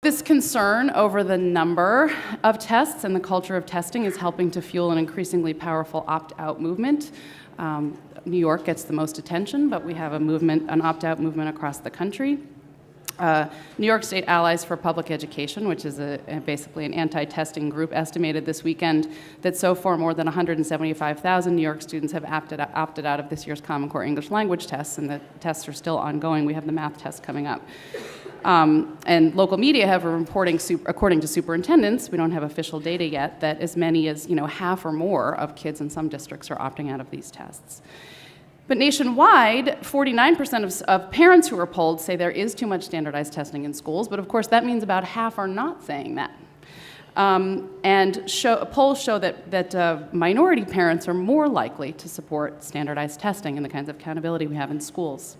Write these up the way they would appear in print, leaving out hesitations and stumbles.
This concern over the number of tests and the culture of testing is helping to fuel an increasingly powerful opt-out movement. New York gets the most attention, but we have an opt-out movement across the country. New York State Allies for Public Education, which is basically an anti-testing group, estimated this weekend that so far more than 175,000 New York students have opted out of this year's Common Core English language tests, and the tests are still ongoing. We have the math test coming up. And local media have been reporting, according to superintendents, we don't have official data yet, that as many as half or more of kids in some districts are opting out of these tests. But nationwide, 49% of parents who are polled say there is too much standardized testing in schools, but of course that means about half are not saying that. Polls show that minority parents are more likely to support standardized testing and the kinds of accountability we have in schools.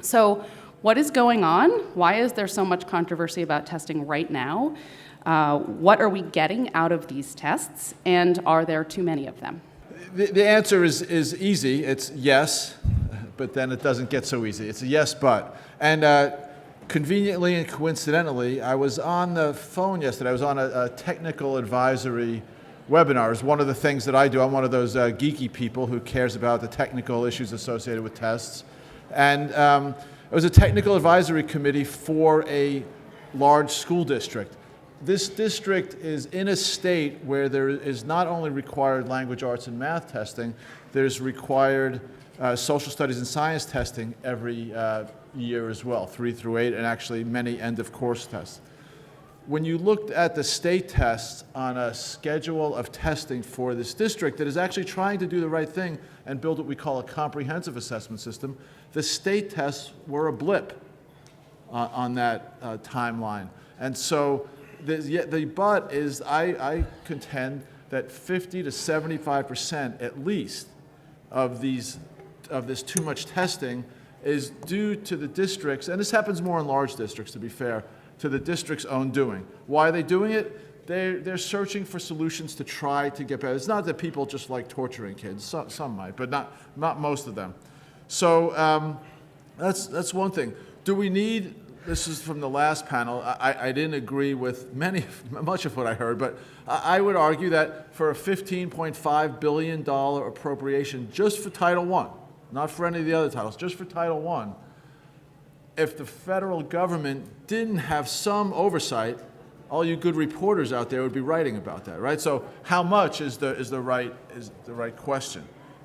So what is going on? Why is there so much controversy about testing right now? What are we getting out of these tests, and are there too many of them? The answer is easy. It's yes, but then it doesn't get so easy. It's a yes, but. And conveniently and coincidentally, I was on the phone yesterday. I was on a technical advisory webinar. It's one of the things that I do. I'm one of those geeky people who cares about the technical issues associated with tests. And it was a technical advisory committee for a large school district. This district is in a state where there is not only required language arts and math testing, there's required social studies and science testing every year as well, 3 through 8, and actually many end-of-course tests. When you looked at the state tests on a schedule of testing for this district that is actually trying to do the right thing and build what we call a comprehensive assessment system, the state tests were a blip on that timeline. And so the but is, I contend that 50 to 75% at least of this too much testing is due to the districts, and this happens more in large districts to be fair, to the district's own doing. Why are they doing it? They're searching for solutions to try to get better. It's not that people just like torturing kids. Some might, but not most of them. So that's one thing. Do we need, this is from the last panel, I didn't agree with much of what I heard, but I would argue that for a $15.5 billion appropriation just for Title I, not for any of the other titles, just for Title I, if the federal government didn't have some oversight, all you good reporters out there would be writing about that, right? So how much is the right question.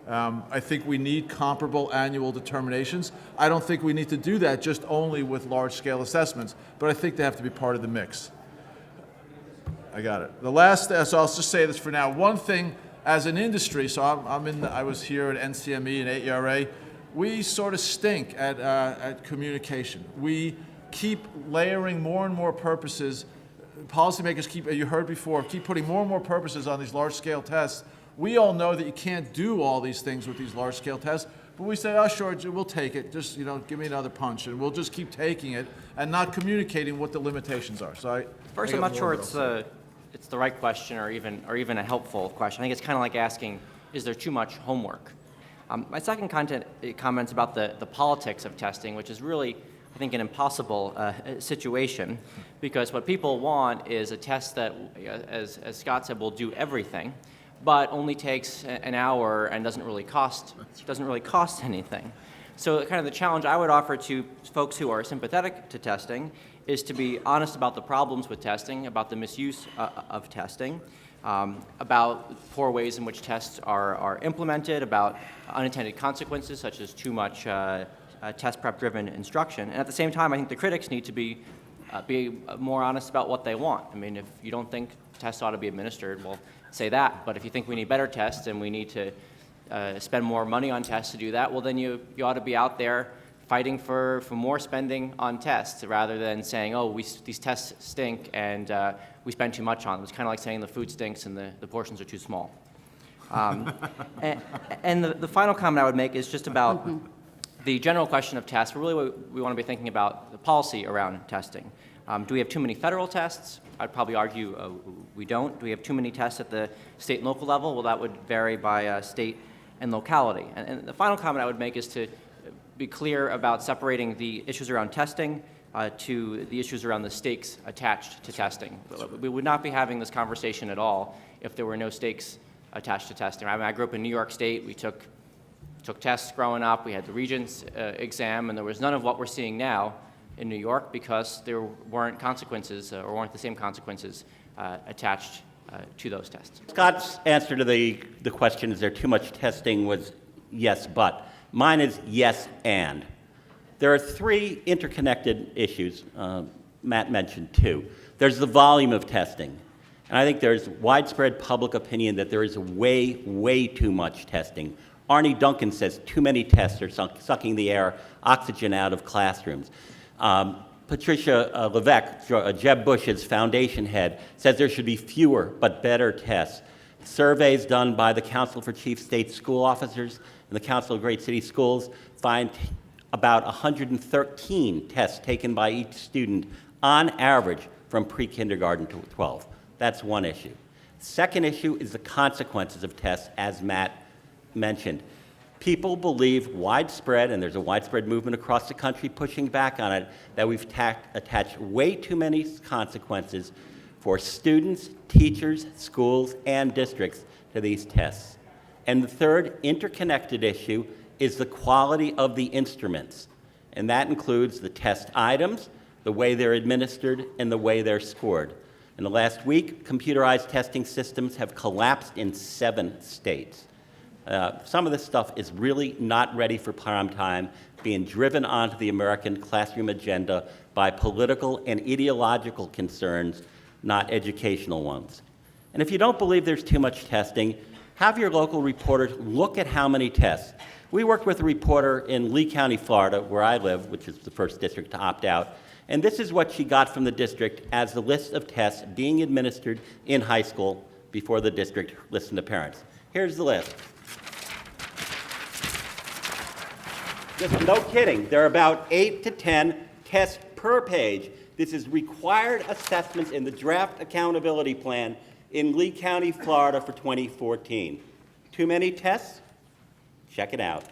I think we need comparable annual determinations. I don't think we need to do that just only with large-scale assessments, but I think they have to be part of the mix. I got it. The last, so I'll just say this for now. One thing as an industry, so I was here at NCME and AERA. We sort of stink at communication. We keep layering more and more purposes. Policymakers you heard before, keep putting more and more purposes on these large-scale tests. We all know that you can't do all these things with these large-scale tests, but we say, oh, sure, we'll take it. Just, give me another punch, and we'll just keep taking it and not communicating what the limitations are. So First, I'm not sure it's the right question or even a helpful question. I think it's kind of like asking, is there too much homework? My second comment's about the politics of testing, which is really, I think, an impossible situation, because what people want is a test that, as Scott said, will do everything, but only takes an hour and doesn't really cost anything. So kind of the challenge I would offer to folks who are sympathetic to testing is to be honest about the problems with testing, about the misuse of testing, about poor ways in which tests are implemented, about unintended consequences such as too much test prep-driven instruction. And at the same time, I think the critics need to be more honest about what they want. I mean, if you don't think tests ought to be administered, well, say that. But if you think we need better tests and we need to spend more money on tests to do that, well, then you ought to be out there fighting for more spending on tests rather than saying, oh, these tests stink and we spend too much on them. It's kind of like saying the food stinks and the portions are too small. And the final comment I would make is just about the general question of tests. Really, we want to be thinking about the policy around testing. Do we have too many federal tests? I'd probably argue we don't. Do we have too many tests at the state and local level? Well, that would vary by state and locality. And the final comment I would make is to be clear about separating the issues around testing to the issues around the stakes attached to testing. We would not be having this conversation at all if there were no stakes attached to testing. I grew up in New York State. We took tests growing up. We had the Regents exam, and there was none of what we're seeing now in New York because there weren't consequences or weren't the same consequences attached to those tests. Scott's answer to the question, is there too much testing, was yes, but. Mine is yes, and. There are three interconnected issues. Matt mentioned two. There's the volume of testing. And I think there's widespread public opinion that there is way, way too much testing. Arnie Duncan says too many tests are sucking the air, oxygen out of classrooms. Patricia Levesque, Jeb Bush's foundation head, says there should be fewer but better tests. Surveys done by the Council for Chief State School Officers and the Council of Great City Schools find about 113 tests taken by each student on average from pre-kindergarten to 12. That's one issue. Second issue is the consequences of tests, as Matt mentioned. People believe widespread, and there's a widespread movement across the country pushing back on it, that we've attached way too many consequences for students, teachers, schools, and districts to these tests. And the third interconnected issue is the quality of the instruments. And that includes the test items, the way they're administered, and the way they're scored. In the last week, computerized testing systems have collapsed in 7 states. Some of this stuff is really not ready for prime time, being driven onto the American classroom agenda by political and ideological concerns, not educational ones. And if you don't believe there's too much testing, have your local reporters look at how many tests. We worked with a reporter in Lee County, Florida, where I live, which is the first district to opt out, and this is what she got from the district as the list of tests being administered in high school before the district listened to parents. Here's the list. Just no kidding, there are about 8 to 10 tests per page. This is required assessments in the draft accountability plan in Lee County, Florida for 2014. Too many tests? Check it out.